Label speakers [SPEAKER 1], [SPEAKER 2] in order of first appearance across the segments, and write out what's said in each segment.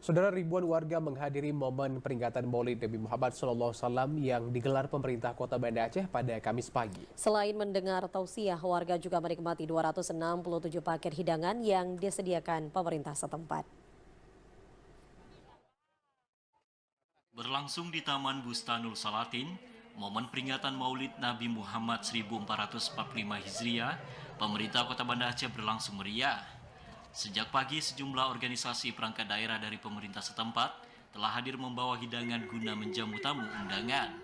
[SPEAKER 1] Saudara, ribuan warga menghadiri momen peringatan Maulid Nabi Muhammad SAW yang digelar pemerintah Kota Banda Aceh pada Kamis pagi.
[SPEAKER 2] Selain mendengar tausiah, warga juga menikmati 267 paket hidangan yang disediakan pemerintah setempat.
[SPEAKER 3] Berlangsung di Taman Bustanul Salatin, momen peringatan Maulid Nabi Muhammad 1445 Hijriah, pemerintah Kota Banda Aceh berlangsung meriah. Sejak pagi, sejumlah organisasi perangkat daerah dari pemerintah setempat telah hadir membawa hidangan guna menjamu tamu undangan.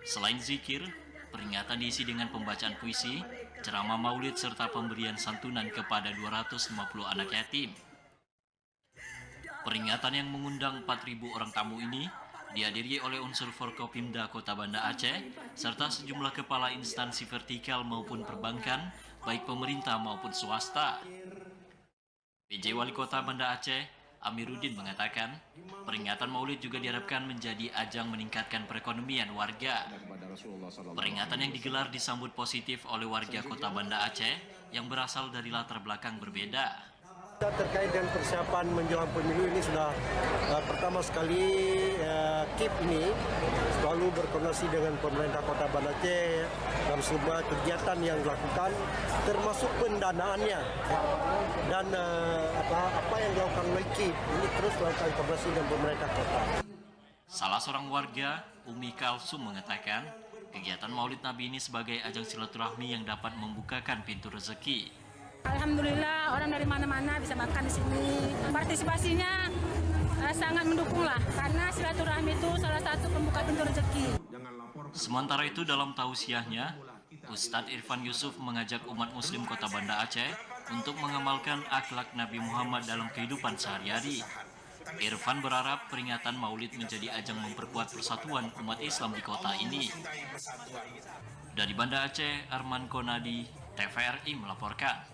[SPEAKER 3] Selain zikir, peringatan diisi dengan pembacaan puisi, ceramah maulid serta pemberian santunan kepada 250 anak yatim. Peringatan yang mengundang 4.000 orang tamu ini dihadiri oleh unsur Forkopimda Kota Banda Aceh serta sejumlah kepala instansi vertikal maupun perbankan, baik pemerintah maupun swasta. PJ Wali Kota Banda Aceh, Amiruddin mengatakan, peringatan Maulid juga diharapkan menjadi ajang meningkatkan perekonomian warga. Peringatan yang digelar disambut positif oleh warga Kota Banda Aceh yang berasal dari latar belakang berbeda.
[SPEAKER 4] Terkait dengan persiapan menjelang pemilu ini sudah pertama sekali KIP ini selalu berkoordinasi dengan pemerintah Kota Banda Aceh dalam semua kegiatan yang dilakukan, termasuk pendanaannya dan apa yang dilakukan oleh KIP ini terus melakukan koordinasi dengan pemerintah kota.
[SPEAKER 3] Salah seorang warga, Umi Kalsum, mengatakan kegiatan Maulid Nabi ini sebagai ajang silaturahmi yang dapat membukakan pintu rezeki.
[SPEAKER 5] Alhamdulillah, orang dari mana-mana bisa makan di sini. Partisipasinya sangat mendukung lah, karena silaturahmi itu salah satu pembuka pintu rezeki.
[SPEAKER 3] Sementara itu, dalam tausiahnya, Ustadz Irfan Yusuf mengajak umat muslim Kota Banda Aceh untuk mengamalkan akhlak Nabi Muhammad dalam kehidupan sehari-hari. Irfan berharap peringatan Maulid menjadi ajang memperkuat persatuan umat Islam di kota ini. Dari Banda Aceh, Arman Konadi, TVRI melaporkan.